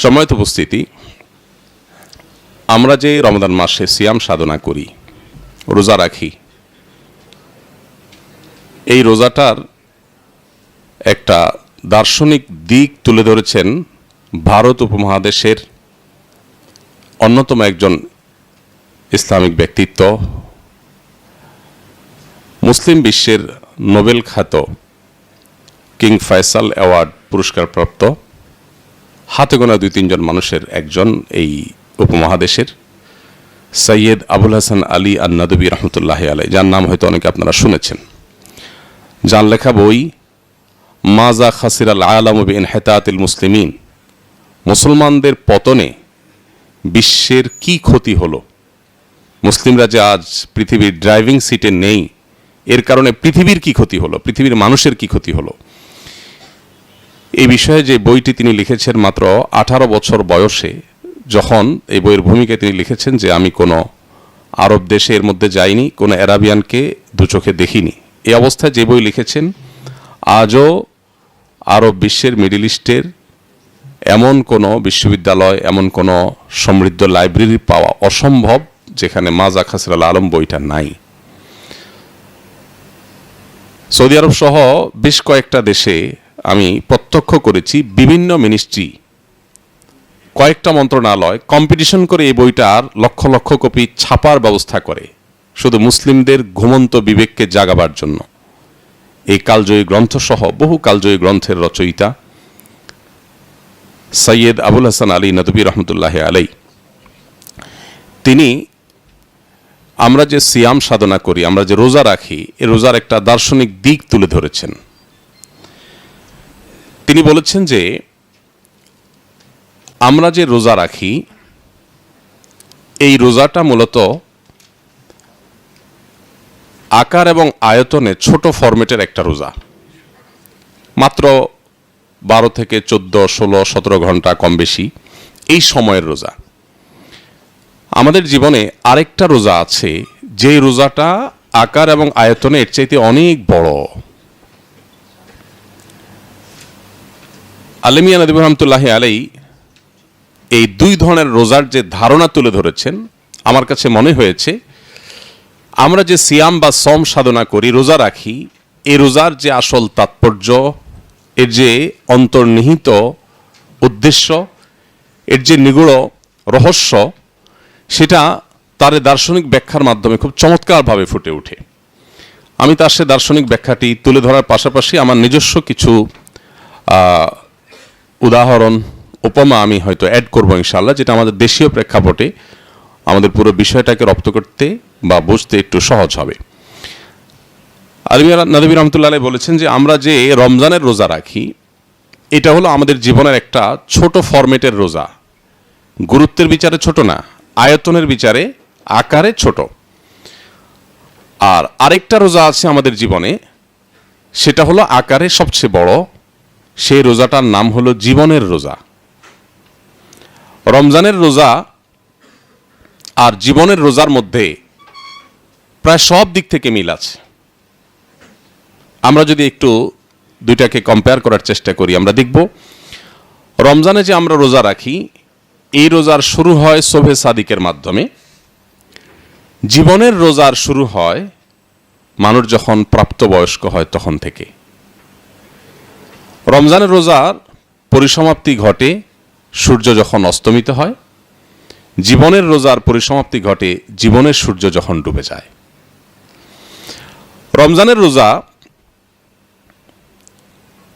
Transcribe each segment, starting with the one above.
সম্মানিত উপস্থিতি, আমরা যে রমজান মাসে সিয়াম সাধনা করি, রোজা রাখি, এই রোজাটার একটা দার্শনিক দিক তুলে ধরেছেন ভারত উপমহাদেশের অন্যতম একজন ইসলামিক ব্যক্তিত্ব, মুসলিম বিশ্বের নোবেল খ্যাত কিং ফয়সাল অ্যাওয়ার্ড পুরস্কারপ্রাপ্ত হাতে গোনা 2-3 মানুষের একজন এই উপমহাদেশের সৈয়দ আবুল হাসান আলী আন-নাদবী রহমতুল্লাহ আলাইহি, যার নাম হয়তো অনেকে আপনারা শুনেছেন, যার লেখা বই মাজা খাসিরাল আলামু বিইনহিতাতিল মুসলিমিন, মুসলমানদের পতনে বিশ্বের কি ক্ষতি হলো, মুসলিমরা যে আজ পৃথিবীর ড্রাইভিং সিটে নেই এর কারণে পৃথিবীর কি ক্ষতি হলো, পৃথিবীর মানুষের কি ক্ষতি হলো, এই বিষয়ে যে বইটি তিনি লিখেছেন মাত্র 18 বছর বয়সে। যখন এই বইয়ের ভূমিকায় তিনি লিখেছেন যে আমি কোনো আরব দেশে এর মধ্যে যাইনি, কোনো অ্যারাবিয়ানকে দু চোখে দেখিনি, এই অবস্থায় যে বই লিখেছেন আজও আরব বিশ্বের, মিডল ইস্টের এমন কোনো বিশ্ববিদ্যালয়, এমন কোনো সমৃদ্ধ লাইব্রেরি পাওয়া অসম্ভব যেখানে মাজা খাসিরাল আলম বইটা নাই। সৌদি আরব সহ বেশ কয়েকটা দেশে আমি প্রত্যক্ষ করেছি, বিভিন্ন মিনিস্ট্রি, কয়েকটা মন্ত্রণালয় কম্পিটিশন করে এই বইটার লক্ষ লক্ষ কপি ছাপার ব্যবস্থা করে, শুধু মুসলিমদের ঘুমন্ত বিবেককে জাগাবার জন্য। এই কালজয়ী গ্রন্থ সহ বহু কালজয়ী গ্রন্থের রচয়িতা সৈয়দ আবুল হাসান আলী নদবী রহমতুল্লাহ আলাইহি, তিনি আমরা যে সিয়াম সাধনা করি, আমরা যে রোজা রাখি, এই রোজার একটা দার্শনিক দিক তুলে ধরেছেন। তিনি বলেছেন যে আমরা যে রোজা রাখি, এই রোজাটা মূলত আকার এবং আয়তনে ছোট ফরম্যাটের একটা রোজা, মাত্র 12 থেকে 14, 16, 17 ঘন্টা কম বেশি এই সময়ের রোজা। আমাদের জীবনে আরেকটা রোজা আছে, যে রোজাটা আকার এবং আয়তনে এর চাইতে অনেক বড়। আলেমিয়া নদী রহমতুল্লাহ আলাইহি এই দুই ধরনের রোজার যে ধারণা তুলে ধরেছেন, আমার কাছে মনে হয়েছে আমরা যে সিয়াম বা সম সাধনা করি, রোজা রাখি, এই রোজার যে আসল তাৎপর্য, এর যে অন্তর্নিহিত উদ্দেশ্য, এর যে নিগূঢ় রহস্য, সেটা তার দার্শনিক ব্যাখ্যার মাধ্যমে খুব চমৎকারভাবে ফুটে ওঠে। আমি তার সে দার্শনিক ব্যাখ্যাটি তুলে ধরার পাশাপাশি আমার নিজস্ব কিছু উদাহরণ, উপমা আমি হয়তো অ্যাড করবো ইনশাআল্লাহ, যেটা আমাদের দেশীয় প্রেক্ষাপটে আমাদের পুরো বিষয়টাকে রপ্ত করতে বা বুঝতে একটু সহজ হবে। আলিমিয়া নদবী রহমতুল্লাহ আলাইহি বলেছেন যে আমরা যে রমজানের রোজা রাখি, এটা হলো আমাদের জীবনের একটা ছোট ফরম্যাটের রোজা, গুরুত্বের বিচারে ছোট না, আয়তনের বিচারে আকারে ছোট। আর আরেকটা রোজা আছে আমাদের জীবনে, সেটা হলো আকারে সবচেয়ে বড়, সেই রোজাটার নাম হলো জীবনের রোজা। রমজানের রোজা আর জীবনের রোজার মধ্যে প্রায় সব দিক থেকে মিল আছে। আমরা যদি একটু দুইটাকে কম্পেয়ার করার চেষ্টা করি, আমরা দেখব রমজানে যে আমরা রোজা রাখি, এই রোজার শুরু হয় শোভে সাদিকের মাধ্যমে। জীবনের রোজার শুরু হয় মানুষ যখন প্রাপ্তবয়স্ক হয় তখন থেকে। রমজানের রোজার পরিসমাপ্তি ঘটে সূর্য যখন অস্তমিত হয়, জীবনের রোজার পরিসমাপ্তি ঘটে জীবনের সূর্য যখন ডুবে যায়। রমজানের রোজা,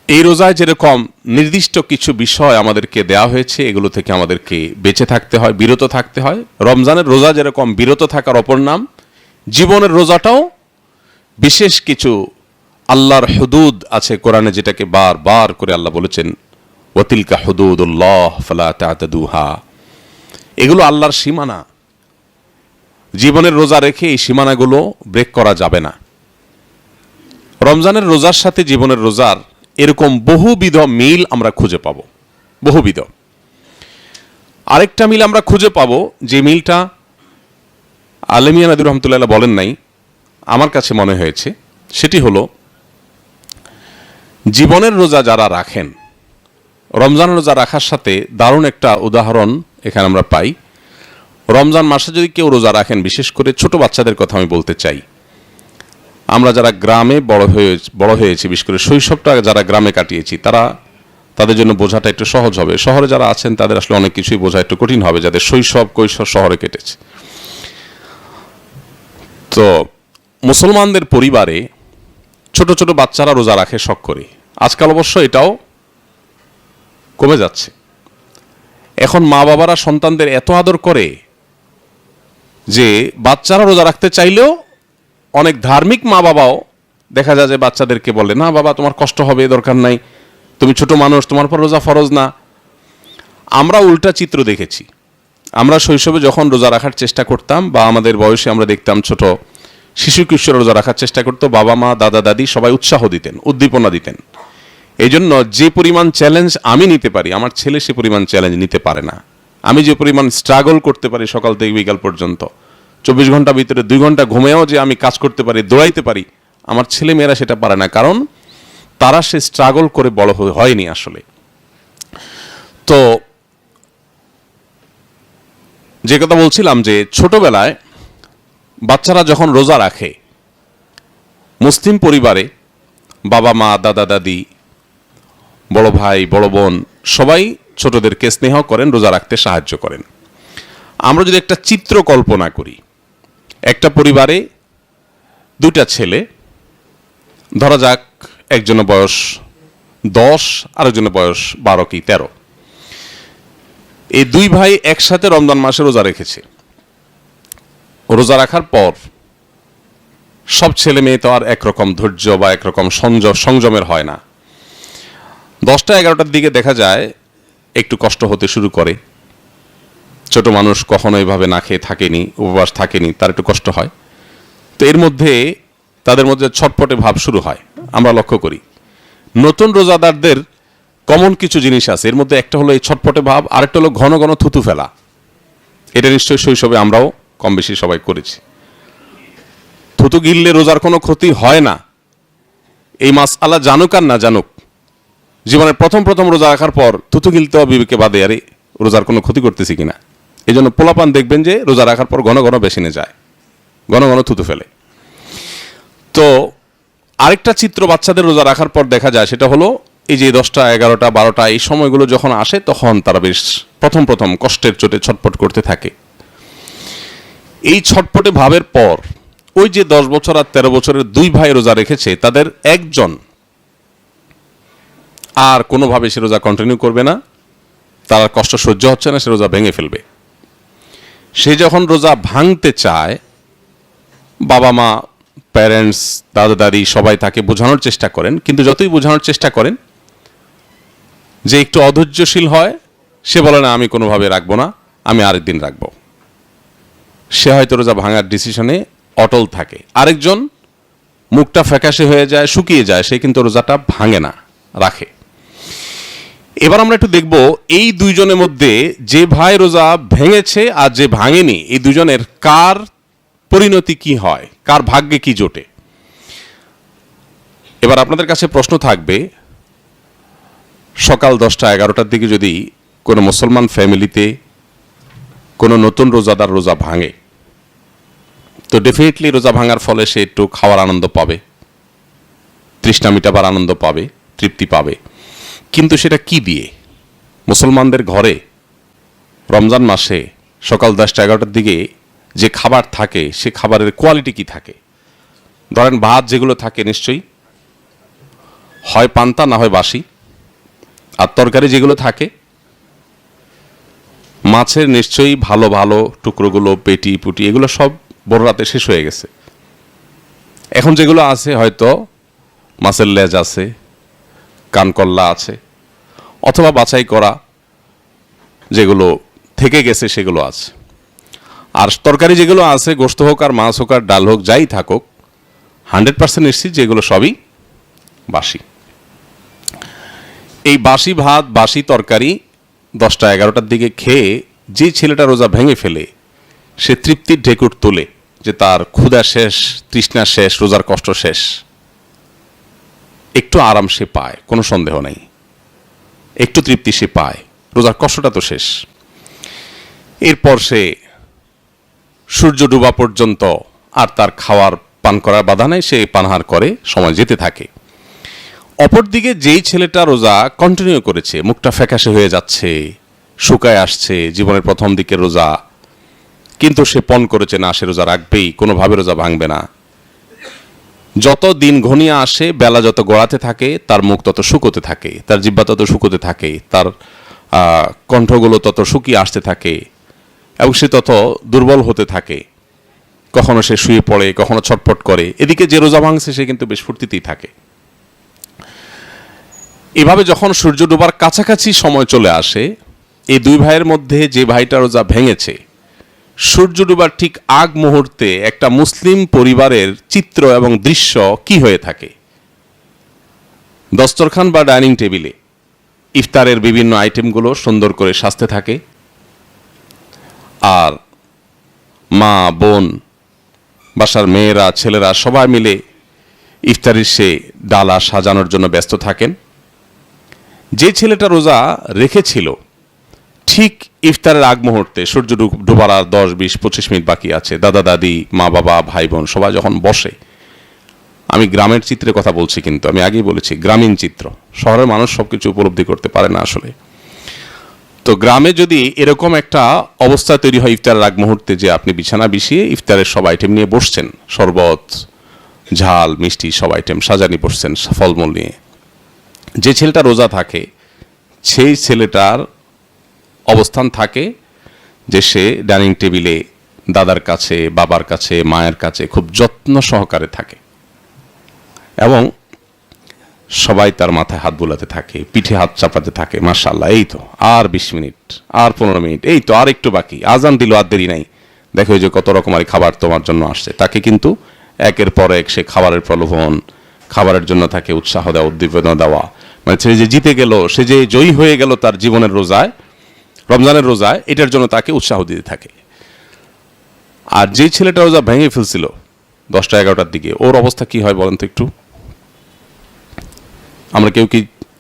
এই রোজায় যেরকম নির্দিষ্ট কিছু বিষয় আমাদেরকে দেয়া হয়েছে, এগুলো থেকে আমাদেরকে বেঁচে থাকতে হয়, বিরত থাকতে হয়। রমজানের রোজা যেরকম বিরত থাকার অপর নাম, জীবনের রোজাটাও বিশেষ কিছু আল্লাহর হুদুদ আছে কোরআনে, যেটাকে বারবার করে আল্লাহ বলেছেন ওয়াতিলকা হুদুদুল্লাহ ফালা তা'তাদুহা, এগুলো আল্লাহর সীমানা। জীবনের রোজা রেখে এই সীমানাগুলো ব্রেক করা যাবে না। রমজানের রোজার সাথে জীবনের রোজার এরকম বহুবিধ মিল আমরা খুঁজে পাব, বহুবিধ। আরেকটা মিল আমরা খুঁজে পাব, যে মিলটা আলেমিয়া নদী রহমতুল্লাহ বলেন নাই, আমার কাছে মনে হয়েছে, সেটি হলো জীবনের রোজা যারা রাখেন, রমজান রোজা রাখার সাথে দারুণ একটা উদাহরণ এখানে আমরা পাই। রমজান মাসে যদি কেউ রোজা রাখেন, বিশেষ করে ছোট বাচ্চাদের কথা আমি বলতে চাই। আমরা যারা গ্রামে বড় হয়েছি, বিশেষ করে শৈশবটা যারা গ্রামে কাটিয়েছি, তাদের জন্য বোঝাটা একটু সহজ হবে। শহরে যারা আছেন তাদের আসলে অনেক কিছুই বোঝা একটু কঠিন হবে, যাদের শৈশব কৈশোর শহরে কেটেছে। তো মুসলমানদের পরিবারে ছোট ছোট বাচ্চারা রোজা রাখে শখ করে। আজকাল অবশ্য এটাও কমে যাচ্ছে। এখন মা বাবারা সন্তানদের এত আদর করে যে বাচ্চারা রোজা রাখতে চাইলেও অনেক ধার্মিক মা বাবাও দেখা যায় যে বাচ্চাদেরকে বলে, না বাবা তোমার কষ্ট হবে, দরকার নাই, তুমি ছোট মানুষ, তোমার পর রোজা ফরজ না। আমরা উল্টা চিত্র দেখেছি। আমরা শৈশবে যখন রোজা রাখার চেষ্টা করতাম, বা আমাদের বয়সে আমরা দেখতাম ছোট শিশু কিশোর রোজা রাখার চেষ্টা করতো, বাবা মা দাদা দাদি সবাই উৎসাহ দিতেন, উদ্দীপনা দিতেন। এই জন্য যে পরিমাণ চ্যালেঞ্জ আমি নিতে পারি, আমার ছেলে সে পরিমাণ চ্যালেঞ্জ নিতে পারে না। আমি যে পরিমাণ স্ট্রাগল করতে পারি সকাল থেকে বিকাল পর্যন্ত, 24 ঘন্টা ভিতরে 2 ঘন্টা ঘুমেও যে আমি কাজ করতে পারি, দৌড়াইতে পারি, আমার ছেলে মেয়েরা সেটা পারে না। কারণ তারা সে স্ট্রাগল করে বড় হয়নি আসলে। তো যে কথা বলছিলাম, যে ছোটবেলায় বাচ্চারা যখন রোজা রাখে, মুসলিম পরিবারে বাবা মা দাদা দাদি বড় ভাই বড় বোন সবাই ছোটদেরকে স্নেহ করেন, রোজা রাখতে সাহায্য করেন। আমরা যদি একটা চিত্র কল্পনা করি, একটা পরিবারে 2টা ছেলে, ধরা যাক একজনের বয়স 10, আরেকজনের বয়স 12 কি 13। এই 2 ভাই একসাথে রমজান মাসে রোজা রেখেছে। রোজা রাখার পর সব ছেলে মেয়ে তো আর একরকম ধৈর্য বা একরকম সংযমের হয় না। 10টা 11টার দিকে দেখা যায় একটু কষ্ট হতে শুরু করে। ছোট মানুষ কখনো এইভাবে না খেয়ে থাকেনি, উপবাস থাকেনি, তার একটু কষ্ট হয়। তো এর মধ্যে তাদের মধ্যে ছটপটে ভাব শুরু হয়। আমরা লক্ষ্য করি নতুন রোজাদারদের কমন কিছু জিনিস আছে, এর মধ্যে একটা হলো এই ছটপটে ভাব, আরেকটা হলো ঘন ঘন থুতু ফেলা। এটা নিশ্চয়ই শৈশবে আমরাও কম বেশি সবাই করেছি। থুতু গিললে রোজার কোনো ক্ষতি হয় না, এই মাসআলা জানুক আর না জানুক, জীবনের প্রথম রোজা রাখার পর থুতু গিলতেও বিবেকে বাদে, আরে রোজার কোনো ক্ষতি করতেছি কিনা। এই জন্য পোলাপান দেখবেন যে রোজা রাখার পর ঘন ঘন বেসিনে যায়, ঘন ঘন থুতু ফেলে। তো আরেকটা চিত্র বাচ্চাদের রোজা রাখার পর দেখা যায়, সেটা হলো এই যে 10টা 11টা 12টা এই সময়গুলো যখন আসে, তখন তারা বেশ প্রথম কষ্টের চোটে ছটপট করতে থাকে। এই ছটপটে ভাবের পর ওই যে 10 বছর আর 13 বছরের 2 ভাই রোজা রেখেছে, তাদের একজন আর কোনোভাবে সে রোজা কন্টিনিউ করবে না, তার কষ্ট সহ্য হচ্ছে না, সে রোজা ভেঙে ফেলবে। সে যখন রোজা ভাঙতে চায়, বাবা মা প্যারেন্টস দাদা দাদি সবাই তাকে বোঝানোর চেষ্টা করেন, কিন্তু যতই বোঝানোর চেষ্টা করেন, যে একটু অধৈর্যশীল হয়, সে বলে না আমি কোনোভাবে রাখবো না, আমি আরেকদিন রাখবো। সে হয়তো রোজা ভাঙার ডিসিশনে অটল থাকে। আরেকজন মুখটা ফ্যাকাশে হয়ে যায়, শুকিয়ে যায়, সে কিন্তু রোজাটা ভাঙে না, রাখে। এবার আমরা একটু দেখব এই 2 জনের মধ্যে যে ভাই রোজা ভেঙেছে আর যে ভাঙেনি, এই 2 জনের কার পরিণতি কি হয়, কার ভাগ্যে কি জোটে। এবার আপনাদের কাছে প্রশ্ন থাকবে, সকাল 10টা 11টার দিকে যদি কোনো মুসলমান ফ্যামিলিতে কোনো নতুন রোজাদার রোজা ভাঙে, তো ডেফিনেটলি রোজা ভাঙার ফলে সে একটু খাওয়ার আনন্দ পাবে, তৃষ্ণা মিটাবার আনন্দ পাবে, তৃপ্তি পাবে। কিন্তু সেটা কি দিয়ে? মুসলমানদের ঘরে রমজান মাসে সকাল 10টা 11টার দিকে যে খাবার থাকে, সে খাবারের কোয়ালিটি কি থাকে? ধরেন ভাত যেগুলো থাকে, নিশ্চয়ই হয় পান্তা না হয় বাসি। আর তরকারি যেগুলো থাকে, মাছের নিশ্চয়ই ভালো ভালো টুকরোগুলো, পেটি পুটি, এগুলো সব বড় রাতে শেষ হয়ে গেছে। এখন যেগুলো আছে, হয়তো মাছের লেজ আছে, কানকল্লা আছে, অথবা বাছাই করা যেগুলো থেকে গেছে সেগুলো আছে। আর তরকারি যেগুলো আছে, গোশত হোক আর মাছ হোক আর ডাল হোক, যাই থাকুক, 100% নিশ্চিত যেগুলো সবই বাসি। এই বাসি ভাত বাসি তরকারি 10টা 11টার দিকে খেয়ে যে ছেলেটা রোজা ভেঙে ফেলে, সে তৃপ্তির ঢেকুর তোলে যে তার ক্ষুধা শেষ, তৃষ্ণা শেষ, রোজার কষ্ট শেষ। একটু আরাম সে পায়, কোনো সন্দেহ নেই। একটু তৃপ্তি সে পায়, রোজার কষ্টটা তো শেষ। এরপর সে সূর্য ডুবা পর্যন্ত আর তার খাওয়ার পান করার বাধা নেই, সে পানাহার করে, সময় যেতে থাকে। অপরদিকে যেই ছেলেটা রোজা কন্টিনিউ করেছে, মুখটা ফ্যাকাশে হয়ে যাচ্ছে, শুকায় আসছে, জীবনের প্রথম দিকে রোজা, কিন্তু সে পণ করেছে না সে রোজা রাখবেই, কোনোভাবে রোজা ভাঙবে না। যত দিন ঘনিয়ে আসে, বেলা যত গড়াতে থাকে, তার মুখ তত শুকোতে থাকে, তার জিহ্বা তত শুকোতে থাকে, তার কণ্ঠগুলো তত শুকিয়ে আসতে থাকে, এবং সে তত দুর্বল হতে থাকে। কখনো সে শুয়ে পড়ে, কখনো ছটফট করে। এদিকে যে রোজা ভাঙছে সে কিন্তু বেশ ফুর্তিতেই থাকে। এভাবে যখন সূর্য ডোবার কাছাকাছি সময় চলে আসে, এই দুই ভাইয়ের মধ্যে যে ভাইটা রোজা ভেঙেছে, সূর্য ডুবার ঠিক আগ মুহূর্তে একটা মুসলিম পরিবারের চিত্র এবং দৃশ্য কি হয়ে থাকে। দস্তরখান বা ডাইনিং টেবিলে ইফতারের বিভিন্ন আইটেমগুলো সুন্দর করে সাজতে থাকে, আর মা, বোন, বাসার মেয়েরা, ছেলেরা সবাই মিলে ইফতারির সে ডালা সাজানোর জন্য ব্যস্ত থাকেন। যে ছেলেটা রোজা রেখেছিল, ঠিক ইফতারের আগ মুহূর্তে সূর্য ডুবার আর 10, 20, 25 মিনিট বাকি আছে, দাদা দাদি, মা বাবা, ভাই বোন সবাই যখন বসে, আমি গ্রামের চিত্রের কথা বলছি, কিন্তু আমি আগেই বলেছি গ্রামীণ চিত্র, শহরের মানুষ সবকিছু উপলব্ধি করতে পারে না আসলে। তো গ্রামে যদি এরকম একটা অবস্থা তৈরি হয় ইফতারের আগ মুহূর্তে, যে আপনি বিছানা বিছিয়ে ইফতারের সব আইটেম নিয়ে বসছেন, শরবত, ঝাল, মিষ্টি সব আইটেম সাজানি বসছেন ফলমূল নিয়ে, যে ছেলেটা রোজা থাকে সেই ছেলেটার অবস্থান থাকে যে সে ডাইনিং টেবিলে দাদার কাছে, বাবার কাছে, মায়ের কাছে খুব যত্ন সহকারে থাকে, এবং সবাই তার মাথায় হাত বুলাতে থাকে, পিঠে হাত চাপাতে থাকে। মাশাআল্লাহ, এই তো আর 20 মিনিট, আর 15 মিনিট, এই তো আর একটু বাকি, আজান দিল, আর দেরি নাই, দেখো যে কত রকমারি খাবার তোমার জন্য আসছে। তাকে কিন্তু একের পর এক সে খাবারের প্রলোভন, খাবারের জন্য তাকে উৎসাহ দেওয়া, উদ্দীপনা দেওয়া, মানে সে যে জিতে গেল, সে যে জয়ী হয়ে গেল তার জীবনের রোজায়, রমজানের রোজায়, এটার জন্য তাকে উৎসাহ দিতে থাকে। আর যে ছেলেটা রোজা ভেঙে ফেলছিল 10টা 11টার দিকে, ওর অবস্থা কি হয় বলেন তো একটু? আমরা কেউ কি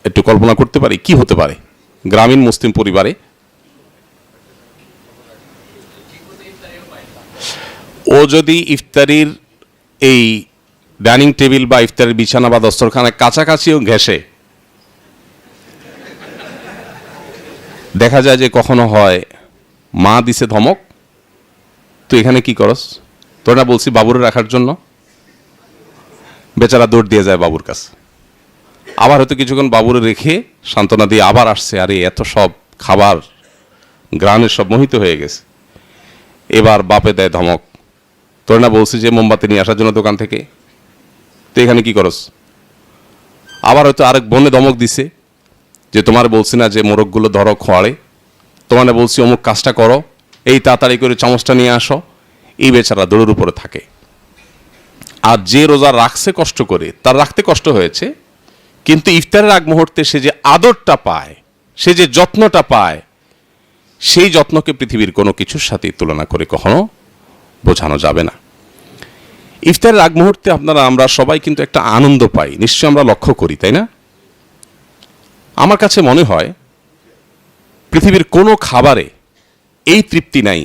একটু কল্পনা করতে পারি কি হতে পারে গ্রামীণ মুসলিম পরিবারে? ও যদি ইফতারির এই ডাইনিং টেবিল বা ইফতারের বিছানা বা দস্তরখানার কাছাকাছিও ঘেঁষে, দেখা যায় যে কখনো হয় মা দিছে ধমক, তুই এখানে কি করস, তোর না বলছি বাবুরে রাখার জন্য, বেচারা দৌড় দিয়ে যায় বাবুর কাছে। আবার হয়তো কিছুক্ষণ বাবুরে রেখে সান্ত্বনা দিয়ে আবার আসছে, আরে এত সব খাবার, গ্রানের সব মোহিত হয়ে গেছে। এবার বাপে দেয় ধমক, তোর না বলছি যে মোমবাতি নিয়ে আসার জন্য দোকান থেকে, তুই এখানে কি করস। আবার হয়তো আরেক বোনে ধমক দিছে যে তোমার বলছি না যে মোরগগুলো ধরো খোয়াড়ে, তোমার না বলছি অমুক কাজটা করো, এই তাড়াতাড়ি করে চামচটা নিয়ে আসো। এই বেচারা দৌড়ের উপরে থাকে। আর যে রোজা রাখছে কষ্ট করে, তার রাখতে কষ্ট হয়েছে, কিন্তু ইফতারের আগ মুহূর্তে সে যে আদরটা পায়, সে যে যত্নটা পায়, সেই যত্নকে পৃথিবীর কোনো কিছুর সাথে তুলনা করে কখনো বোঝানো যাবে না। ইফতারের আগ মুহূর্তে আমরা সবাই কিন্তু একটা আনন্দ পাই, নিশ্চয়ই আমরা লক্ষ্য করি, তাই না? আমার কাছে মনে হয় পৃথিবীর কোনো খাবারে এই তৃপ্তি নাই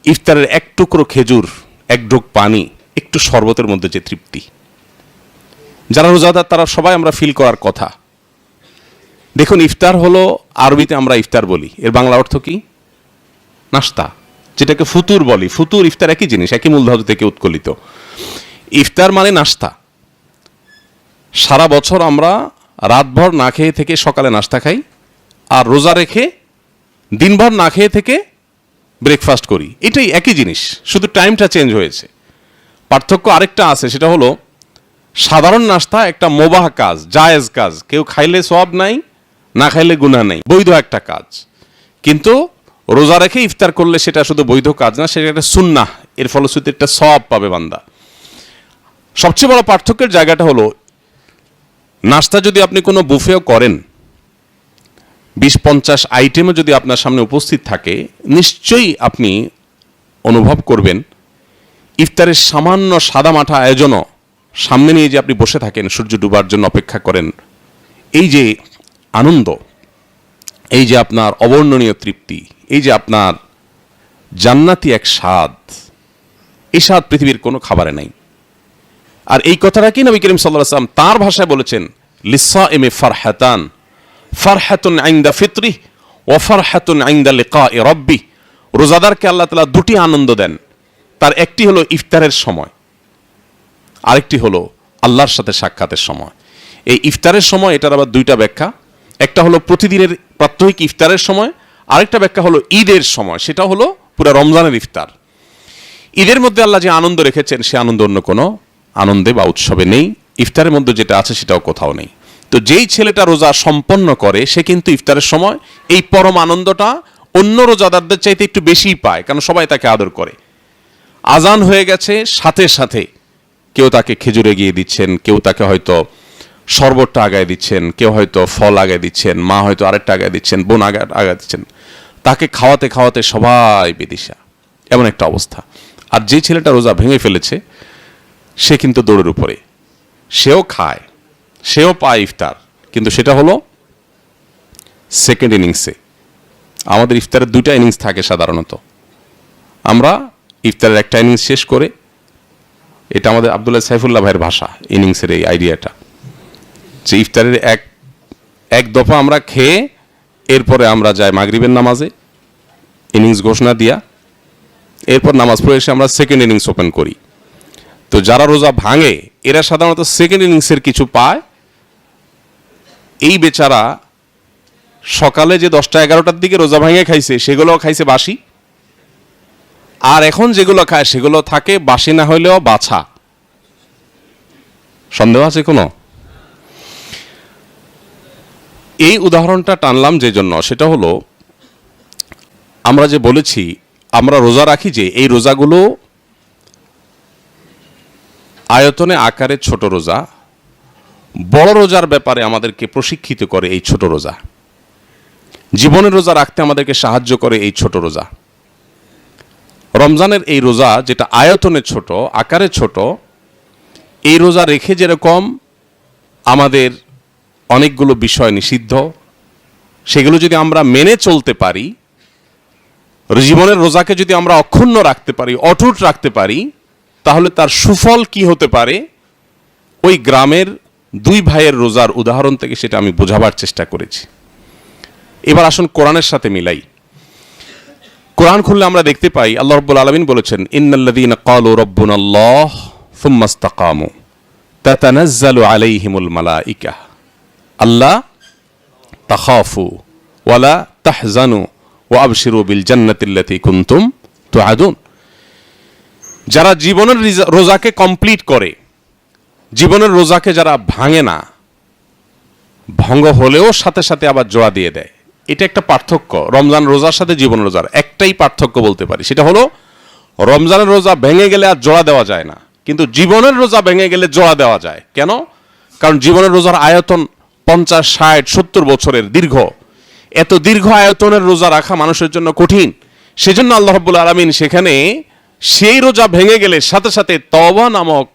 ইফতারের এক টুকরো খেজুর, এক ঢোক পানি, একটু শরবতের মধ্যে যে তৃপ্তি। যারা রোজাদার তারা সবাই আমরা ফিল করার কথা। দেখুন, ইফতার হলো, আরবিতে আমরা ইফতার বলি, এর বাংলা অর্থ কি? নাস্তা, যেটাকে ফুতুর বলি। ফুতুর ইফতার একই জিনিস, একই মূলধাতু থেকে উৎকলিত। ইফতার মানে নাস্তা। সারা বছর আমরা রাতভর না খেয়ে থেকে সকালে নাস্তা খাই, আর রোজা রেখে দিনভর না খেয়ে থেকে ব্রেকফাস্ট করি। এটাই একই জিনিস, শুধু টাইমটা চেঞ্জ হয়েছে। পার্থক্য আরেকটা আছে, সেটা হলো সাধারণ নাস্তা একটা মোবাহ কাজ, জায়েজ কাজ, কেউ খাইলে সওয়াব নাই, না খাইলে গুনাহ নাই, বৈধ একটা কাজ। কিন্তু রোজা রেখে ইফতার করলে সেটা শুধু বৈধ কাজ না, সেটা একটা সুন্নাহ, এর ফলশ্রুতিতে একটা সওয়াব পাবে বান্দা। সবচেয়ে বড় পার্থক্যের জায়গাটা হলো, নাস্তা যদি আপনি কোনো বুফেও করেন, 20-50 আইটেমও যদি আপনার সামনে উপস্থিত থাকে, নিশ্চয়ই আপনি অনুভব করবেন ইফতারের সামান্য সাদামাঠা আয়োজনও সামনে নিয়ে যে আপনি বসে থাকেন, সূর্য ডুবার জন্য অপেক্ষা করেন, এই যে আনন্দ, এই যে আপনার অবর্ণনীয় তৃপ্তি, এই যে আপনার জান্নাতি এক স্বাদ, এই স্বাদ পৃথিবীর কোনো খাবারে নাই। আর এই কথাটা কি নবী করিম সাল্লাল্লাহু আলাইহি ওয়াসাল্লাম তার ভাষায় বলেছেন, লিসাইমি ফারহাতান, ফারহাতুন ইনদা ফিত্রিহি ওয়া ফারহাতুন ইনদা লিকাই রাব্বি। রোজাদারকে আল্লাহ তাআলা দুটি আনন্দ দেন, তার একটি হলো ইফতারের সময়, আরেকটি হলো আল্লাহর সাথে সাক্ষাতের সময়। এই ইফতারের সময়, এটার আবার দুইটা ব্যাখ্যা, একটা হলো প্রতিদিনের প্রাত্যহিক ইফতারের সময়, আরেকটা ব্যাখ্যা হলো ঈদের সময়, সেটা হলো পুরো রমজানের ইফতার। ঈদের মধ্যে আল্লাহ যে আনন্দ রেখেছেন সে আনন্দ অন্য কোনো আনন্দে বা উৎসবে নেই, ইফতারের মধ্যে যেটা আছে সেটাও কোথাও নেই। তো যেই ছেলেটা রোজা সম্পন্ন করে সে কিন্তু ইফতারের সময় এই পরম আনন্দটা অন্য রোজাদারদের চাইতে একটু বেশিই পায়, কারণ সবাই তাকে আদর করে। আজান হয়ে গেছে, সাথে সাথে কেউ তাকে খেজুর এগিয়ে দিচ্ছেন, কেউ তাকে হয়তো শরবতটা আগায় দিচ্ছেন, কেউ হয়তো ফল আগায় দিচ্ছেন, মা হয়তো আরেকটা আগায় দিচ্ছেন, বোন আগায় দিচ্ছেন, তাকে খাওয়াতে খাওয়াতে সবাই বেদিশা, এমন একটা অবস্থা। আর যে ছেলেটা রোজা ভেঙে ফেলেছে সে কিন্তু দৌড়ের উপরে, সেও খায়, সেও পায় ইফতার, কিন্তু সেটা হলো সেকেন্ড ইনিংসে। আমাদের ইফতারের দুইটা ইনিংস থাকে সাধারণত, আমরা ইফতারের একটা ইনিংস শেষ করে, এটা আমাদের আব্দুল্লাহ সাইফুল্লাহ ভাইয়ের ভাষা, ইনিংসের এই আইডিয়াটা, যে ইফতারের এক দফা আমরা খেয়ে এরপরে আমরা যাই মাগরিবের নামাজে, ইনিংস ঘোষণা দিয়া, এরপর নামাজ পড়ে এসে আমরা সেকেন্ড ইনিংস ওপেন করি। তো যারা রোজা ভাঙে এরা সাধারণত সেকেন্ড ইনিংসের কিছু পায়। এই বেচারা সকালে যে 10টা-11টার দিকে রোজা ভাঙে খাইছে সেগুলোও খাইছে বাসি, আর এখন যেগুলো খায় সেগুলো থাকে বাসি না হইলেও বাছা। সন্দেহ আছে কোনো? এই উদাহরণটা টানলাম যে জন্য, সেটা হলো আমরা যে বলেছি আমরা রোজা রাখি, যে এই রোজাগুলো আয়তনে আকারে ছোট রোজা, বড় রোজার ব্যাপারে আমাদেরকে প্রশিক্ষিত করে এই ছোট রোজা, জীবনের রোজা রাখতে আমাদেরকে সাহায্য করে এই ছোট রোজা। রমজানের এই রোজা যেটা আয়তনে ছোট, আকারে ছোট, এই রোজা রেখে যেরকম আমাদের অনেকগুলো বিষয় নিষিদ্ধ, সেগুলো যদি আমরা মেনে চলতে পারি, জীবনের রোজাকে যদি আমরা অক্ষুণ্ণ রাখতে পারি, অটুট রাখতে পারি, তাহলে তার সুফল কি হতে পারে, ওই গ্রামের দুই ভাইয়ের রোজার উদাহরণ থেকে সেটা আমি বোঝাবার চেষ্টা করেছি। এবার আসুন কোরআনের সাথে মিলাই। কোরআন খুললে আমরা দেখতে পাই আল্লাহ রাব্বুল আলামিন বলেছেন, ইন্নাল্লাযীনা ক্বালু রাব্বুনাল্লাহ সুম্মা ইসতাকামু তাতানাজ্জালু আলাইহিমুল মালাইকা আল্লা তাখাফু ওয়ালা তাহজানু ওয়া আবশিরু বিল জান্নাতিল্লাতী কুনতুম তুআদুন। যারা জীবনের রোজাকে কমপ্লিট করে, জীবনের রোজাকে যারা ভাঙে না, ভঙ্গ হলেও সাথে সাথে আবার জোড়া দিয়ে দেয়, এটা একটা পার্থক্য। রমজান রোজার সাথে জীবন রোজার একটাই পার্থক্য বলতে পারি, সেটা হলো রমজানের রোজা ভেঙে গেলে আর জোড়া দেওয়া যায় না, কিন্তু জীবনের রোজা ভেঙে গেলে জোড়া দেওয়া যায়। কেন? কারণ জীবনের রোজার আয়তন 50, 60, 70 বছরের দীর্ঘ। এত দীর্ঘ আয়তনের রোজা রাখা মানুষের জন্য কঠিন। সেজন্য আল্লাহ রাব্বুল আলামিন সেখানে সেই রোজা ভেঙে গেলে সাথে সাথে তওবা নামক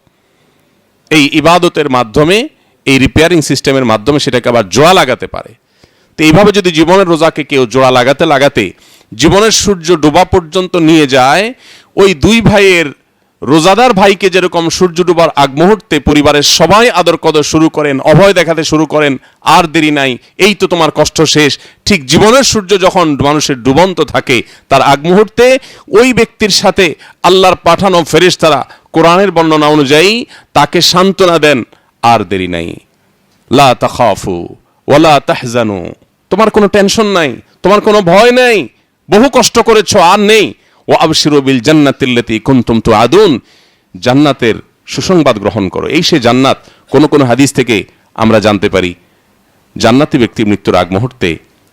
এই ইবাদতের মাধ্যমে, এই রিপেয়ারিং সিস্টেমের মাধ্যমে সেটাকে আবার জোড়া লাগাতে পারে। তো এইভাবে যদি জীবনের রোজাকে কেউ জোড়া লাগাতে লাগাতে জীবনের সূর্য ডোবা পর্যন্ত নিয়ে যায়, ওই দুই ভাইয়ের, রোজাদার ভাইকে যেরকম সূর্য ডোবার আগ মুহূর্তে পরিবারের সবাই আদর কদর শুরু করেন, অভয় দেখাতে শুরু করেন, আর দেরি নাই, এই তো তোমার কষ্ট শেষ, ঠিক জীবনের সূর্য যখন মানুষের ডুবন্ত থাকে তার আগ মুহূর্তে ওই ব্যক্তির সাথে আল্লাহর পাঠানো ফেরেশতারা কোরআনের বর্ণনা অনুযায়ী তাকে সান্ত্বনা দেন, আর দেরি নাই, লা তাখাফু ওয়ালা তাহজানু, তোমার কোনো টেনশন নাই, তোমার কোনো ভয় নাই, বহু কষ্ট করেছো আর নেই, ওয়া আবশিরু বিল জান্নাতিল্লাতী কুনতুম তুআদুন, জান্নাতের সুসংবাদ গ্রহণ করো। এই সে জান্নাত। কোন হাদিস থেকে আমরা জানতে পারি জান্নাতি ব্যক্তির মৃত্যুর আগ মুহূর্তে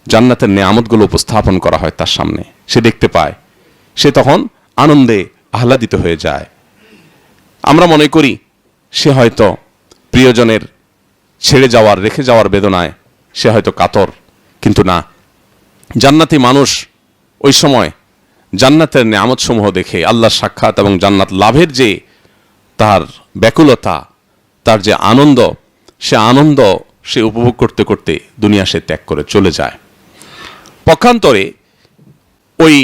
জান্নাতের নেয়ামতগুলো উপস্থাপন করা হয় তার সামনে, সে দেখতে পায়, সে তখন আনন্দে আহ্লাদিত হয়ে যায়। আমরা মনে করি সে হয়তো প্রিয়জনের ছেড়ে যাওয়ার, রেখে যাওয়ার বেদনায় সে হয়তো কাতর, কিন্তু না, জান্নাতি মানুষ ওই সময় জান্নাতের নেয়ামত সমূহ দেখে আল্লাহর সাক্ষাৎ এবং জান্নাত লাভের যে তার ব্যাকুলতা, তার যে আনন্দ, সে আনন্দ সে উপভোগ করতে করতে দুনিয়া সে ত্যাগ করে চলে যায়। পক্ষান্তরে ওই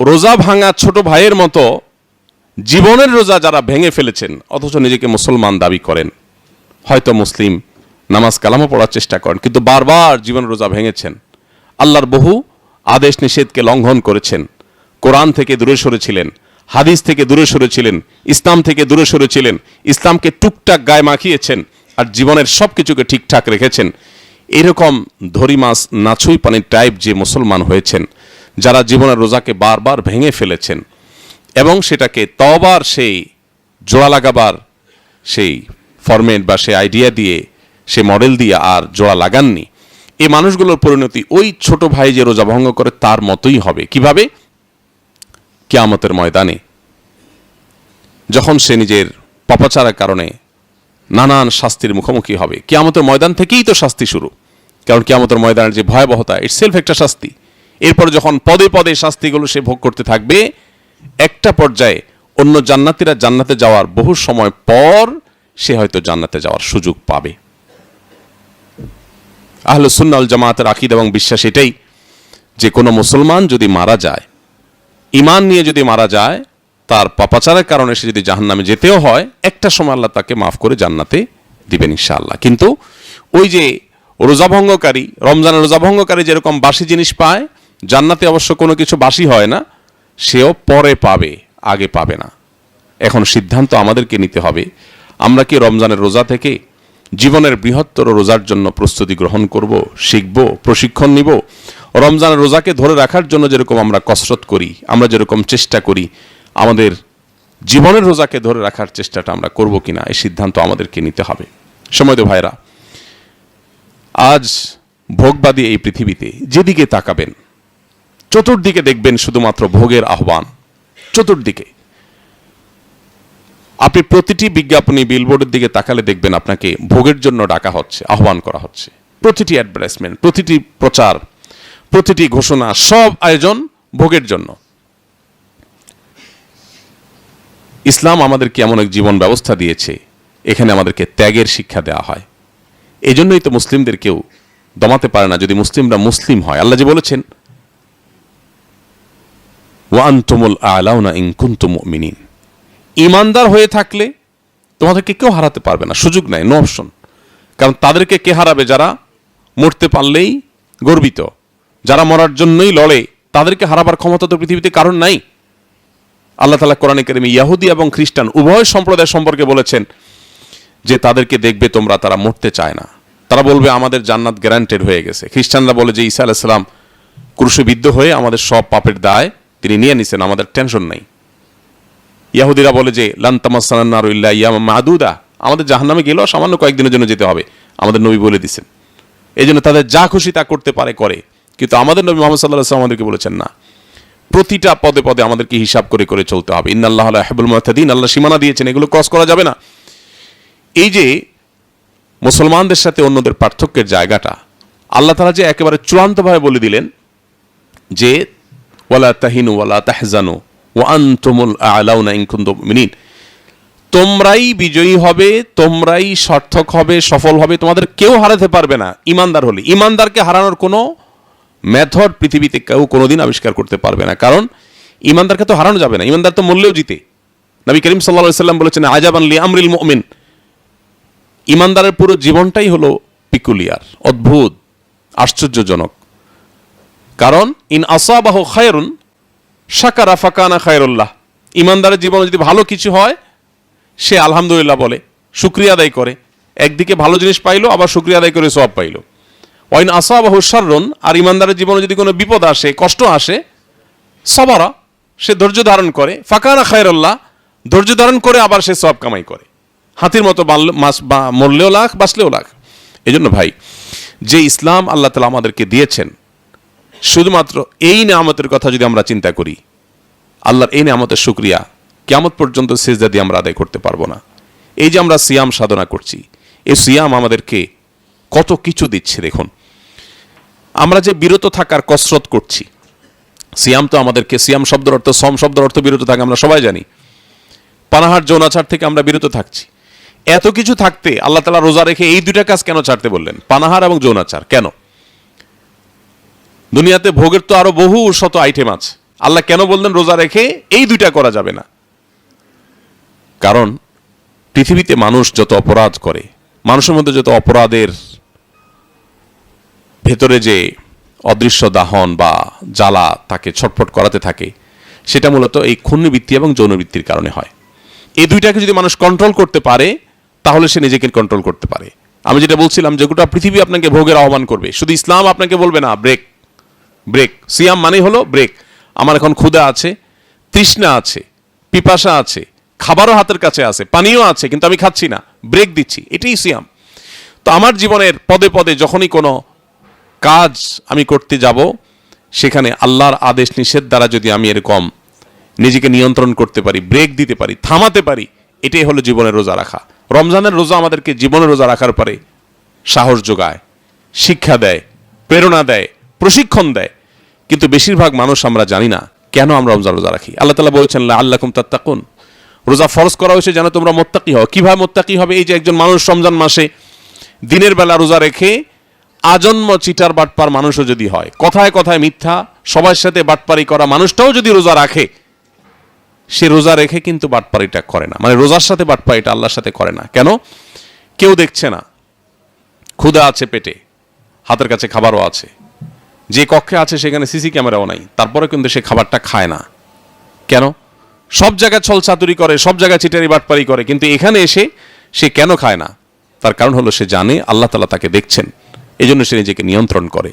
রোজা ভাঙা ছোট ভাইয়ের মতো জীবনের রোজা যারা ভেঙে ফেলেছেন অথচ নিজেকে মুসলমান দাবি করেন, হয়তো মুসলিম, নামাজ কালামও পড়ার চেষ্টা করেন, কিন্তু বারবার জীবনের রোজা ভেঙেছেন, আল্লাহর বহু আদেশ নিষেধকে লঙ্ঘন করেছেন, কোরআন থেকে দূরে সরেছিলেন, হাদিস থেকে দূরে সরেছিলেন, ইসলাম থেকে দূরে সরেছিলেন, ইসলামকে টুকটাক গায়ে মাখিয়েছেন আর জীবনের সব কিছুকে ঠিকঠাক রেখেছেন, এরকম ধরি মাছ নাছুই পানির টাইপ যে মুসলমান হয়েছেন, যারা জীবনের রোজাকে বারবার ভেঙে ফেলেছেন এবং সেটাকে তওবার সেই জোড়া লাগাবার সেই ফরম্যাট বা সেই আইডিয়া দিয়ে, সে মডেল দিয়ে আর জোড়া লাগাননি, এই মানুষগুলোর পরিণতি ওই ছোট ভাই যে রোজা ভঙ্গ করে তার মতোই হবে। কিভাবে? কিয়ামতের ময়দানে যখন সে নিজের পাপাচারের কারণে নানান শাস্তির মুখোমুখি হবে। কিয়ামতের ময়দান থেকেই তো শাস্তি শুরু, কারণ কিয়ামতের ময়দানের যে ভয়াবহতা, ইটসেলফ একটা শাস্তি। এরপর যখন পদে পদে শাস্তিগুলো সে ভোগ করতে থাকবে, একটা পর্যায়ে অন্য জান্নাতীরা জান্নাতে যাওয়ার বহু সময় পর সে হয়তো জান্নাতে যাওয়ার সুযোগ পাবে। আহলুস সুন্নাহ ওয়াল জামাতের আকীদা এবং বিশ্বাস এটাই যে কোনো মুসলমান যদি মারা যায়, ঈমান নিয়ে যদি মারা যায়, তার পাপাচারের কারণে সে যদি জাহান্নামে যেতেও হয়, একটা সময় আল্লাহ তাকে মাফ করে জান্নাতে দিবেন ইনশাআল্লাহ। কিন্তু ওই যে রোজা ভঙ্গকারী, রমজানের রোজা ভঙ্গকারী যেরকম বাসি জিনিস পায়, জান্নাতে অবশ্য কোনো কিছু বাসি হয় না, সেও পরে পাবে, আগে পাবে না। এখন সিদ্ধান্ত আমাদেরকে নিতে হবে, আমরা কি রমজানের রোজা থেকে জীবনের বৃহত্তর রোজার জন্য প্রস্তুতি গ্রহণ করব, শিখব, প্রশিক্ষণ নিব? রমজানের রোজাকে ধরে রাখার জন্য যেরকম আমরা কসরত করি, আমরা যেরকম চেষ্টা করি, আমাদের জীবনের রোজাকে ধরে রাখার চেষ্টাটা আমরা করব কিনা, এই সিদ্ধান্ত আমাদেরকে নিতে হবে। সময়ত ভাইরা, আজ ভোগবাদী এই পৃথিবীতে যেদিকে তাকাবেন, চতুর্দিকে দেখবেন শুধুমাত্র ভোগের আহ্বান। চতুর্দিকে আপনি প্রতিটি বিজ্ঞাপনী, বিলবোর্ডের দিকে তাকালে দেখবেন আপনাকে ভোগের জন্য ডাকা হচ্ছে, আহ্বান করা হচ্ছে। প্রতিটি অ্যাডভার্টাইজমেন্ট, প্রতিটি প্রচার, প্রতিটি ঘোষণা, সব আয়োজন ভোগের জন্য। ইসলাম আমাদেরকে এমন এক জীবন ব্যবস্থা দিয়েছে, এখানে আমাদেরকে ত্যাগের শিক্ষা দেওয়া হয়। এই জন্যই তো মুসলিমদের কেউ দমাতে পারে না যদি মুসলিমরা মুসলিম হয়। আল্লাহ যে বলেছেন, ওয়া আনতুমুল আ'লাউনা ইন কুনতুম মুমিনিন, ঈমানদার হয়ে থাকলে তোমাদেরকে কেউ হারাতে পারবে না, সুযোগ নাই, নো অপশন। কারণ তাদেরকে কে হারাবে? যারা মরতে পারলেই গর্বিত, যারা মরার জন্যই লড়ে, তাদেরকে হারাবার ক্ষমতা তো পৃথিবীতে কারণ নাই। আল্লাহ তাআলা কোরআনে কারিমে ইহুদি এবং খ্রিস্টান উভয় সম্প্রদায় সম্পর্কে বলেছেন যে তাদেরকে দেখবে তোমরা, তারা মরতে চায় না, তারা বলবে আমাদের জান্নাত গ্যারান্টেড হয়ে গেছে। খ্রিস্টানরা বলে যে ঈসা আলাইহিস সালাম ক্রুশবিদ্ধ হয়ে আমাদের সব পাপের দায় তিনি নিয়ে নিছেন, আমাদের টেনশন নাই। ইহুদিরা বলে যে লান তামাসসানান নারু ইল্লা আইয়ামান মা'দুদা, আমাদের জাহান্নামে গেলেও সামান্য কয়েকদিনের জন্য যেতে হবে, আমাদের নবী বলে দিয়েছেন। এই জন্য তাদের যা খুশি তা করতে পারে করে, কিন্তু আমাদের নবী মুহাম্মদ সাল্লাল্লাহু আলাইহি ওয়াসাল্লাম আমাদেরকে বলেছেন না, প্রতিটা পদে পদে আমাদেরকে হিসাব করে করে চলতে হবে। ইন্নাল্লাহা লা ইউহিব্বুল মুতাদিন, আল্লাহ সীমানা দিয়েছেন, এগুলো ক্রস করা যাবে না। এই যে মুসলমানদের সাথে অন্যদের পার্থক্যের জায়গাটা আল্লাহ তাআলা যে একেবারে চূড়ান্তভাবে বলে দিলেন যে ওয়ালা তাহিনু ওয়ালা তাহজানু ওয়া আনতুমুল আ'লাউনা ইন কুনতুম মুমিনিন, তোমরাই বিজয়ী হবে, তোমরাই সার্থক হবে, সফল হবে, তোমাদের কেউ হারাতে পারবে না ঈমানদার হলে। ঈমানদারকে হারানোর কোনো মেথড পৃথিবীতে কেউ কোনোদিন আবিষ্কার করতে পারবে না, কারণ ঈমানদারকে তো হারানো যাবে না, ঈমানদার তো মরলেও জিতে। নবী করিম সাল্লাল্লাহু আলাইহি ওয়াসাল্লাম বলেছেন, আজাবান লি আমরিল মুমিন, ঈমানদারের পুরো জীবনটাই হলো পিকুলিয়ার, অদ্ভুত, আশ্চর্যজনক। কারণ ইন আসাবাহু খায়রুন শাকারা ফাকানা খায়রুল্লাহ, ঈমানদারের জীবনে যদি ভালো কিছু হয় সে আলহামদুলিল্লাহ বলে, শুকরিয়া আদায় করে, একদিকে ভালো জিনিস পাইলো আবার শুকরিয়া আদায় করে সওয়াব পাইলো। ওয়াইন আসাবাহু শাররুন, আর ঈমানদারের জীবনে যদি কোনো বিপদ আসে, কষ্ট আসে, সাবারা, সে ধৈর্য ধারণ করে, ফাকানা খায়রুল্লাহ, ধৈর্য ধারণ করে আবার সে সওয়াব কামাই করে। হাতির মতো মরলেও লাখ, বাঁচলেও লাখ। এই জন্য ভাই, যে ইসলাম আল্লাহ তাআলা আমাদেরকে দিয়েছেন, শুধুমাত্র এই নিয়ামতের কথা যদি আমরা চিন্তা করি, আল্লাহর এই নিয়ামতের শুকরিয়া কিয়ামত পর্যন্ত সিজদা দিয়ে আমরা আদায় করতে পারবো না। এই যে আমরা সিয়াম সাধনা করছি, এই সিয়াম আমাদেরকে কত কিছু দিচ্ছে। দেখুন, আমরা যে বিরত থাকার কসরত করছি, সিয়াম তো আমাদেরকে, সিয়াম শব্দের অর্থ, সম শব্দের অর্থ বিরত থাকা, আমরা সবাই জানি। পানাহার যৌনাচার থেকে আমরা বিরত থাকছি। এত কিছু থাকতে আল্লাহ তাআলা রোজা রেখে এই দুইটা কাজ কেন ছাড়তে বললেন? পানাহার এবং যৌনাচার কেন? দুনিয়াতে ভোগের তো আরো বহু শত আইটেম আছে, আল্লাহ কেন বললেন রোজা রেখে এই দুইটা করা যাবে না? কারণ পৃথিবীতে মানুষ যত অপরাধ করে, মানুষের মধ্যে যত অপরাধের ভেতরে যে অদৃশ্য দাহন বা জ্বালা তাকে ছটফট করাতে থাকে, সেটা মূলত এই ক্ষুণ্ণবৃত্তি এবং যৌনবৃত্তির কারণে হয়। এই দুইটাকে যদি মানুষ কন্ট্রোল করতে পারে তাহলে সে নিজেকে কন্ট্রোল করতে পারে। আমি যেটা বলছিলাম যে গোটা পৃথিবী আপনাকে ভোগের আহ্বান করবে, শুধু ইসলাম আপনাকে বলবে না ব্রেক ব্রেক। সিয়াম মানে হলো ব্রেক। আমার এখন ক্ষুধা আছে, তৃষ্ণা আছে, পিপাসা আছে, খাবারও হাতের কাছে আছে, পানিও আছে, কিন্তু আমি খাচ্ছি না, ব্রেক দিচ্ছি, এটাই সিয়াম। তো আমার জীবনের পদে পদে যখনই কোনো কাজ আমি করতে যাব, সেখানে আল্লাহর আদেশ নিষেধ দ্বারা যদি আমি এরকম নিজেকে নিয়ন্ত্রণ করতে পারি, ব্রেক দিতে পারি, থামাতে পারি, এটাই হলো জীবনের রোজা রাখা। রমজানের রোজা আমাদেরকে জীবনের রোজা রাখার পরে সাহস যোগায়, শিক্ষা দেয়, প্রেরণা দেয়, প্রশিক্ষণ দেয়। কিন্তু বেশিরভাগ মানুষ আমরা জানি না কেন আমরা রমজান রোজা রাখি। আল্লাহ তাআলা বলেছেন লাআল্লাকুম তাত্তাকুন, রোজা ফরজ করা হয়েছে যেন তোমরা মুত্তাকি হও। কিভাবে মুত্তাকি হবে? এই যে একজন মানুষ রমজান মাসে দিনের বেলা রোজা রেখে আজন্ম চিটার বাটপার মানুষও যদি হয়, কথায় কথায় মিথ্যা, সবার সাথে বাটপারি করা মানুষটাও যদি রোজা রাখে, সে রোজা রেখে কিন্তু বাটপারিটা করে না, মানে রোজার সাথে বাটপারিটা আল্লাহর সাথে করে না। কেন? কেউ দেখছে না, ক্ষুধা আছে পেটে, হাতের কাছে খাবারও আছে, যে কক্ষে আছে সেখানে সিসি ক্যামেরাও নাই, তারপরে কিন্তু সে খাবারটা খায় না। কেন? সব জায়গায় ছল চাতুরি করে, সব জায়গায় চিটারি বাটপারি করে, কিন্তু এখানে এসে সে কেন খায় না? তার কারণ হলো সে জানে আল্লাহ তাআলা তাকে দেখছেন, এই জন্য সে নিজেকে নিয়ন্ত্রণ করে।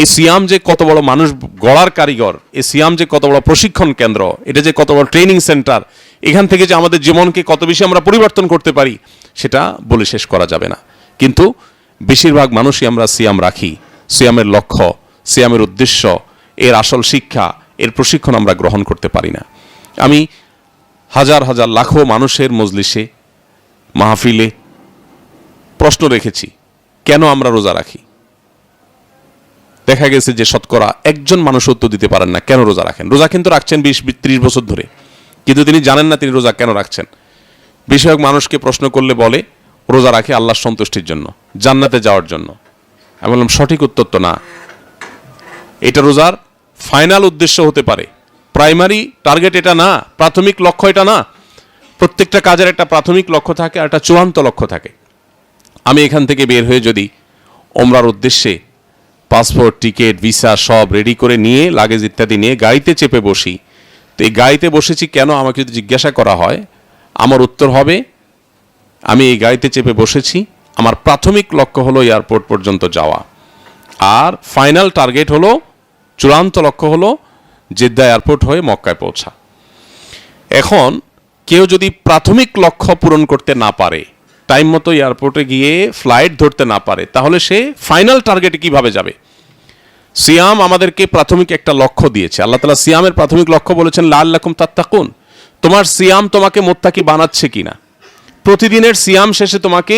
এই সিয়াম যে কত বড় মানুষ গড়ার কারিগর, এই সিয়াম যে কত বড় প্রশিক্ষণ কেন্দ্র, এটা যে কত বড় ট্রেনিং সেন্টার, এখান থেকে যে আমাদের জীবনকে কত বেশি আমরা পরিবর্তন করতে পারি, সেটা বলে শেষ করা যাবে না। কিন্তু বেশিরভাগ মানুষই আমরা সিয়াম রাখি, সিয়ামের লক্ষ্য, সিয়ামের উদ্দেশ্য, এর আসল শিক্ষা, এর প্রশিক্ষণ আমরা গ্রহণ করতে পারি না। আমি হাজার হাজার লাখো মানুষের মজলিসে, মাহফিলে প্রশ্ন রেখেছি কেন আমরা রোজা রাখি। দেখা গেছে যে শতকরা একজন মানুষ উত্তর দিতে পারেন না কেন রোজা রাখেন। রোজা কিন্তু রাখছেন 20-30 বছর ধরে, কিন্তু তিনি জানেন না তিনি রোজা কেন রাখছেন। বেশিরভাগ মানুষকে প্রশ্ন করলে বলে রোজা রাখে আল্লাহর সন্তুষ্টির জন্য, জান্নাতে যাওয়ার জন্য। আমি বললাম সঠিক উত্তর তো না। এটা রোজার ফাইনাল উদ্দেশ্য হতে পারে, প্রাইমারি টার্গেট এটা না, প্রাথমিক লক্ষ্য এটা না। প্রত্যেকটা কাজের একটা প্রাথমিক লক্ষ্য থাকে আর একটা চূড়ান্ত লক্ষ্য থাকে। আমি এখান থেকে বের হয়ে যদি ওমরার উদ্দেশ্যে পাসপোর্ট, টিকিট, ভিসা সব রেডি করে নিয়ে, লাগেজ ইত্যাদি নিয়ে গাড়িতে চেপে বসি, তো এই গাড়িতে বসেছি কেন আমাকে যদি জিজ্ঞাসা করা হয়, আমার উত্তর হবে আমি এই গাড়িতে চেপে বসেছি, আমার প্রাথমিক লক্ষ্য হলো এয়ারপোর্ট পর্যন্ত যাওয়া, আর ফাইনাল টার্গেট হলো, চূড়ান্ত লক্ষ্য হলো জেদ্দা এয়ারপোর্ট হয়ে মক্কায় পৌঁছা। এখন কেউ যদি প্রাথমিক লক্ষ্য পূরণ করতে না পারে, টাইম মতো এয়ারপোর্টে গিয়ে ফ্লাইট ধরতে না পারে, তাহলে সে ফাইনাল টার্গেটে কিভাবে যাবে? সিয়াম আমাদেরকে প্রাথমিক একটা লক্ষ্য দিয়েছে। আল্লাহ তাআলা সিয়ামের প্রাথমিক লক্ষ্য বলেছেন লাআল্লাকুম তাত্তাকুন। তোমার সিয়াম তোমাকে মুত্তাকি বানাচ্ছে কিনা। প্রতিদিনের সিয়াম শেষে তোমাকে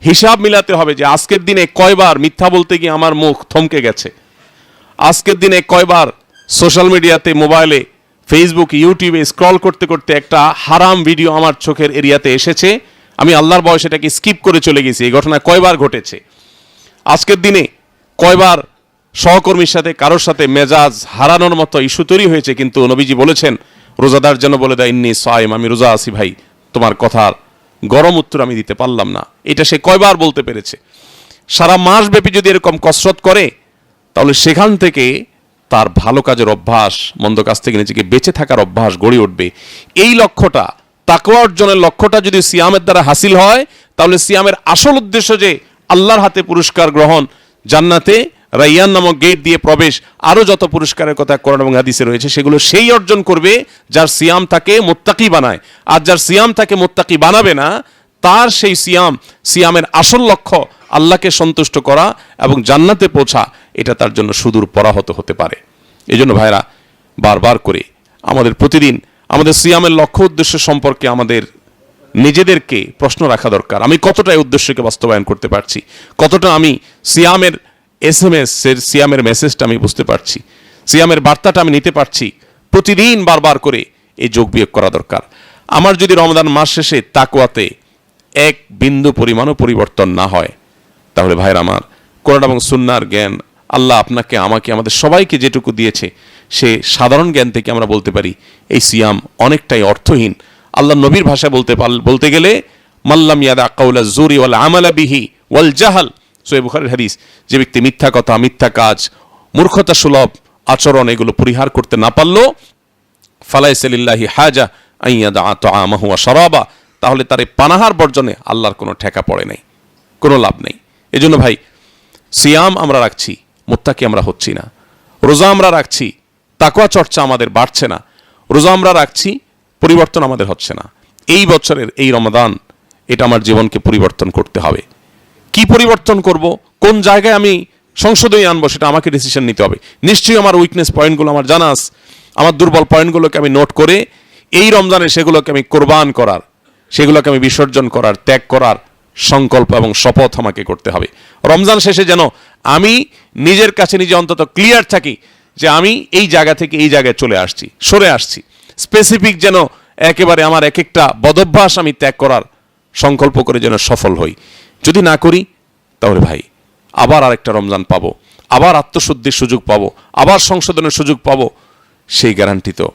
হিসাব মিলাতে হবে যে আজকের দিনে কয়বার মিথ্যা বলতে গিয়ে আমার মুখ থমকে গেছে, আজকের দিনে কয়বার সোশ্যাল মিডিয়াতে, মোবাইলে, ফেসবুক, ইউটিউবে স্ক্রল করতে করতে একটা হারাম ভিডিও আমার চোখের এরিয়াতে এসেছে, আমি আল্লাহর ভয়ে সেটাকে স্কিপ করে চলে গেছি। এই ঘটনা কয়বার ঘটেছে? আজকের দিনে কয়বার সহকর্মীর সাথে, কারোর সাথে মেজাজ হারানোর মতো ইস্যু তৈরি হয়েছে, কিন্তু নবীজি বলেছেন রোজাদার যেন বলে দেয় ইন্নী সাইম, আমি রোজা আছি ভাই, তোমার কথার গরম উত্তর আমি দিতে পারলাম না। এটা সে কয়বার বলতে পেরেছে? সারা মাস ব্যাপী যদি এরকম কসরত করে, তাহলে সেখান থেকে তার ভালো কাজের অভ্যাস, মন্দ কাজ থেকে নিজেকে বেঁচে থাকার অভ্যাস গড়ে উঠবে। এই লক্ষ্যটা, তাকওয়া অর্জনের লক্ষ্যটা যদি সিয়ামের দ্বারা হাসিল হয়, তাহলে সিয়ামের আসল উদ্দেশ্য যে আল্লাহর হাতে পুরস্কার গ্রহণ, জান্নাতে রাইয়ান নামক গেট দিয়ে প্রবেশ, আরো যত পুরস্কারের কথা কোরআন এবং হাদিসে রয়েছে, সেগুলো সেই অর্জন করবে যার সিয়াম তাকে মুত্তাকি বানায়। আর যার সিয়াম তাকে মুত্তাকি বানাবে না, তার সেই সিয়ামের আসল লক্ষ্য আল্লাহকে সন্তুষ্ট করা এবং জান্নাতে পৌঁছা, এটা তার জন্য সুদূর পরাহত হতে পারে। এই জন্য ভাইরা, বারবার করে আমাদের প্রতিদিন আমাদের সিয়ামের লক্ষ্য উদ্দেশ্য সম্পর্কে আমাদের নিজেদেরকে প্রশ্ন রাখা দরকার। আমি কতটা এই উদ্দেশ্যকে বাস্তবায়ন করতে পারছি, কতটা আমি সিয়ামের SMS এর, সিয়ামের মেসেজটা আমি বুঝতে পারছি, সিয়ামের বার্তাটা আমি নিতে পারছি। প্রতিদিন বারবার করে এই যোগ বিয়োগ করা দরকার। আমার যদি রমজান মাস শেষে তাকওয়াতে এক বিন্দু পরিমাণও পরিবর্তন না হয়, তাহলে ভাইরা আমার, কোরআন এবং সুন্নাহর জ্ঞান আল্লাহ আপনাকে, আমাকে, আমাদের সবাইকে যেটুকু দিয়েছে সে সাধারণ জ্ঞান থেকে আমরা বলতে পারি এই সিয়াম অনেকটাই অর্থহীন। আল্লাহ নবীর ভাষায় বলতে গেলে মাল্লাম ইয়াদা কাউলা জুরি ওয়াল আমালা বিহি ওয়াল জাহাল, সহিহ বুখারীর হাদিস, যে ব্যক্তি মিথ্যা কথা, মিথ্যা কাজ, মূর্খতা সুলভ আচরণ এগুলো পরিহার করতে না পারলো, ফালাইসা লিল্লাহি হাজা আন ইয়াদা তাআমাহু ওয়া শারাবা, তাহলে তার এই পানাহার বর্জনে আল্লাহর কোনো ঠেকা পড়ে নাই, কোনো লাভ নেই। এজন্য ভাই, সিয়াম আমরা রাখছি, মুত্তাকি আমরা হচ্ছি না। রোজা আমরা রাখছি, তাকওয়া চর্চা আমাদের বাড়ছে না। রোজা আমরা রাখছি, পরিবর্তন আমাদের হচ্ছে না। এই বছরের এই রমাদান, এটা আমার জীবনকে পরিবর্তন করতে হবে। কি পরিবর্তন করব, কোন জায়গায় আমি সংশোধনী আনবো, সেটা আমাকে ডিসিশন নিতে হবে। নিশ্চয়ই আমার উইকনেস পয়েন্টগুলো আমার জানা আছে, আমার দুর্বল পয়েন্টগুলোকে আমি নোট করে এই রমজানে সেগুলোকে আমি কোরবান করার, সেগুলোকে আমি বিসর্জন করার, ত্যাগ করার সংকল্প এবং শপথ আমাকে করতে হবে। রমজান শেষে যেন আমি নিজের কাছে নিজে অন্তত ক্লিয়ার থাকি যে আমি এই জায়গা থেকে এই জায়গায় চলে আসছি, সরে আসছি। স্পেসিফিক যেন একেবারে আমার এক একটা বদভ্যাস আমি ত্যাগ করার সংকল্প করে যেন সফল হই। যদি না করি তাহলে ভাই আবার আরেকটা রমজান পাবো, আবার আত্মশুদ্ধির সুযোগ পাবো, আবার সংশোধনের সুযোগ পাবো, সেই গ্যারান্টি তো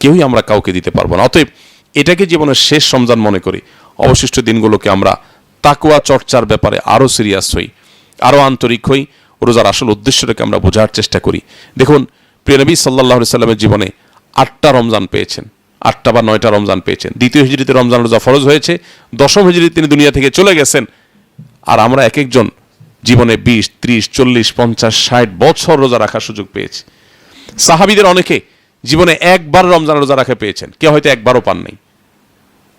কেউই আমরা কাউকে দিতে পারবো না। অতএব এটাকে জীবনের শেষ রমজান মনে করি, অবশিষ্ট দিনগুলোকে আমরা তাকওয়া চর্চার ব্যাপারে আরও সিরিয়াস হই, আরও আন্তরিক হই, রোজার আসল উদ্দেশ্যটাকে আমরা বোঝার চেষ্টা করি। দেখুন, প্রিয় নবী সাল্লাল্লাহু আলাইহি সাল্লামের জীবনে 8টা রমজান পেয়েছেন, 8টা বা 9টা রমজান পেয়েছেন। দ্বিতীয় হিজরিতে রমজান রোজা ফরজ হয়েছে, দশম হিজরিতে তিনি দুনিয়া থেকে চলে গেছেন। আর আমরা এক একজন জীবনে 20, 30, 40, 50, 60 বছর রোজা রাখার সুযোগ পেয়েছি। সাহাবীদের অনেকে জীবনে একবার রমজান রোজা রাখা পেয়েছেন, কেউ হয়তো একবারও পান নাই।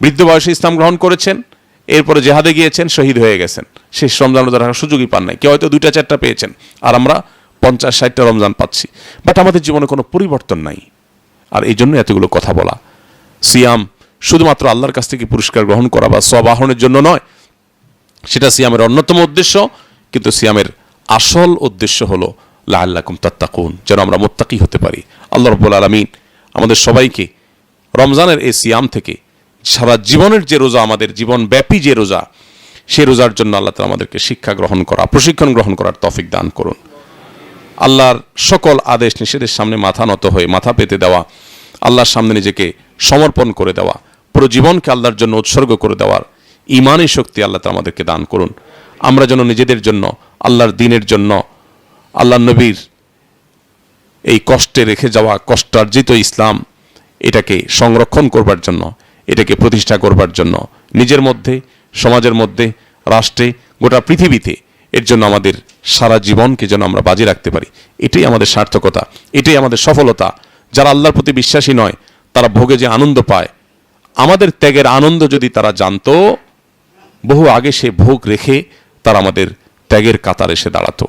বৃদ্ধ বয়সে ইসলাম গ্রহণ করেছেন, এরপরে জেহাদে গিয়েছেন, শহীদ হয়ে গেছেন, শেষ রমজান রোজা রাখার সুযোগই পান নাই। কেউ হয়তো 2টা 4টা পেয়েছেন, আর আমরা 50-60টা রমজান পাচ্ছি। বাট আমাদের জীবনে কোনো পরিবর্তন নাই। আর এই জন্য এতগুলো কথা বলা। সিয়াম শুধুমাত্র আল্লাহর কাছ থেকে পুরস্কার গ্রহণ করা বা সওয়াব আহরণের জন্য নয়, সেটা সিয়ামের অন্যতম উদ্দেশ্য, কিন্তু সিয়ামের আসল উদ্দেশ্য হলো লাআল্লাকুম তাত্তাকুন, যেন আমরা মুত্তাকি হতে পারি। আল্লাহ রাব্বুল আলামিন আমাদের সবাইকে রমজানের এই সিয়াম থেকে সারা জীবনের যে রোজা, আমাদের জীবনব্যাপী যে রোজা, সেই রোজার জন্য আল্লাহ তাআলা আমাদেরকে শিক্ষা গ্রহণ করা, প্রশিক্ষণ গ্রহণ করার তৌফিক দান করুন। আল্লাহর সকল আদেশ নিষেধের সামনে মাথা নত হয়ে, মাথা পেতে দেওয়া, আল্লাহর সামনে নিজেকে সমর্পণ করে দেওয়া, পুরো জীবনকে আল্লাহর জন্য উৎসর্গ করে দেওয়ার ঈমানী শক্তি আল্লাহ তাআলা আমাদেরকে দান করুন। আমরা যেন নিজেদের জন্য, আল্লাহর দ্বীনের জন্য, আল্লাহর নবীর এই কষ্টে রেখে যাওয়া কষ্টার্জিত ইসলাম, এটাকে সংরক্ষণ করবার জন্য, এটাকে প্রতিষ্ঠা করবার জন্য, নিজের মধ্যে, সমাজের মধ্যে, রাষ্ট্রে, গোটা পৃথিবীতে এর জন্য আমাদের সারা জীবনকে যেন আমরা বাজি রাখতে পারি। এটাই আমাদের সার্থকতা, এটাই আমাদের সফলতা। যারা আল্লাহর প্রতি বিশ্বাসী নয়, তারা ভোগে যে আনন্দ পায়, আমাদের ত্যাগের আনন্দ যদি তারা জানতো, বহু আগে সে ভোগ রেখে তারা আমাদের ত্যাগের কাতারে এসে দাঁড়াতো।